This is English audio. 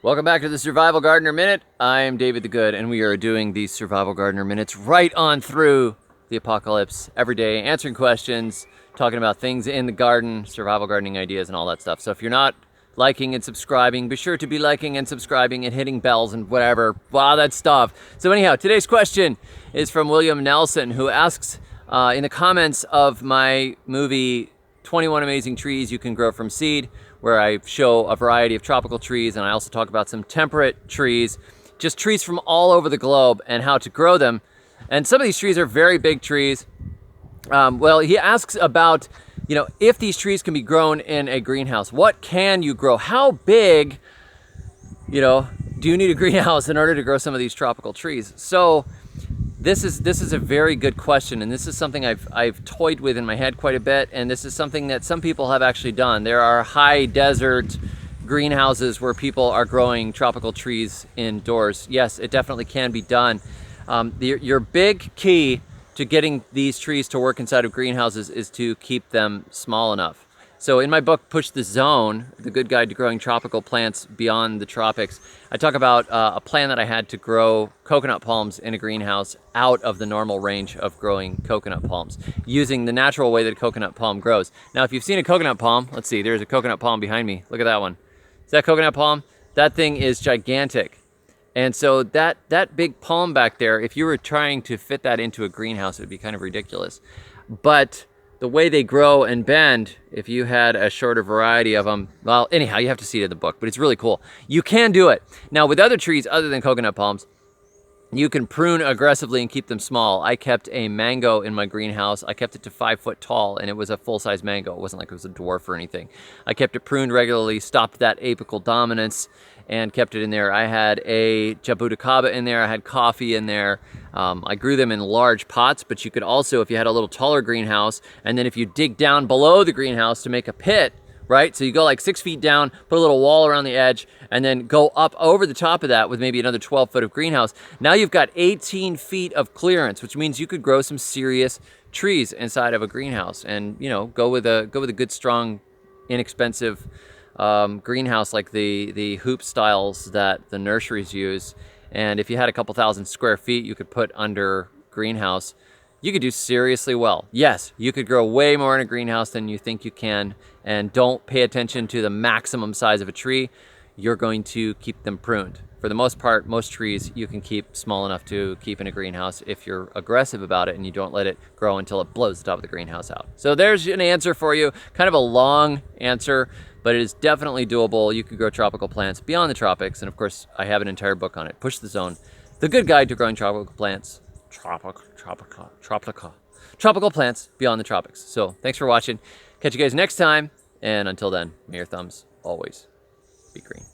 Welcome back to the Survival Gardener Minute. I am David the Good, and we are doing these Survival Gardener Minutes right on through the apocalypse every day, answering questions, talking about things in the garden, survival gardening ideas, and all that stuff. So if you're not liking and subscribing, be sure to be liking and subscribing and hitting bells and whatever, wow, that stuff. So anyhow, today's question is from William Nelson, who asks in the comments of my movie 21 Amazing Trees You Can Grow From Seed, where I show a variety of tropical trees, and I also talk about some temperate trees, just trees from all over the globe and how to grow them. And some of these trees are very big trees. Well, he asks about, if these trees can be grown in a greenhouse, what can you grow? How big, do you need a greenhouse in order to grow some of these tropical trees? So this is a very good question, and this is something I've toyed with in my head quite a bit, and this is something that some people have actually done. There are high desert greenhouses where people are growing tropical trees indoors. Yes, it definitely can be done. Your big key to getting these trees to work inside of greenhouses is to keep them small enough. So in my book, Push the Zone, The Good Guide to Growing Tropical Plants Beyond the Tropics, I talk about a plan that I had to grow coconut palms in a greenhouse out of the normal range of growing coconut palms, using the natural way that a coconut palm grows. Now, if you've seen a coconut palm, let's see, there's a coconut palm behind me. Look at that one. Is that coconut palm? That thing is gigantic. And so that big palm back there, if you were trying to fit that into a greenhouse, it would be kind of ridiculous. But the way they grow and bend, if you had a shorter variety of them, well, anyhow, you have to see it in the book, but it's really cool. You can do it. Now, with other trees other than coconut palms, you can prune aggressively and keep them small. I kept a mango in my greenhouse. I kept it to 5 foot tall, and it was a full-size mango. It wasn't like it was a dwarf or anything. I kept it pruned regularly, stopped that apical dominance, and kept it in there. I had a jabuticaba in there. I had coffee in there. I grew them in large pots, but you could also, if you had a little taller greenhouse, and then if you dig down below the greenhouse to make a pit, right? So you go like 6 feet down, put a little wall around the edge, and then go up over the top of that with maybe another 12 foot of greenhouse. Now you've got 18 feet of clearance, which means you could grow some serious trees inside of a greenhouse, and go with a good, strong, inexpensive greenhouse like the hoop styles that the nurseries use. And if you had a couple thousand square feet you could put under greenhouse, you could do seriously well. Yes, you could grow way more in a greenhouse than you think you can, and don't pay attention to the maximum size of a tree. You're going to keep them pruned. For the most part, most trees you can keep small enough to keep in a greenhouse if you're aggressive about it and you don't let it grow until it blows the top of the greenhouse out. So there's an answer for you. Kind of a long answer, but it is definitely doable. You could grow tropical plants beyond the tropics, and of course, I have an entire book on it. Push the Zone, The Good Guide to Growing Tropical Plants. Tropical plants beyond the tropics. So thanks for watching. Catch you guys next time, and until then, may your thumbs always be green.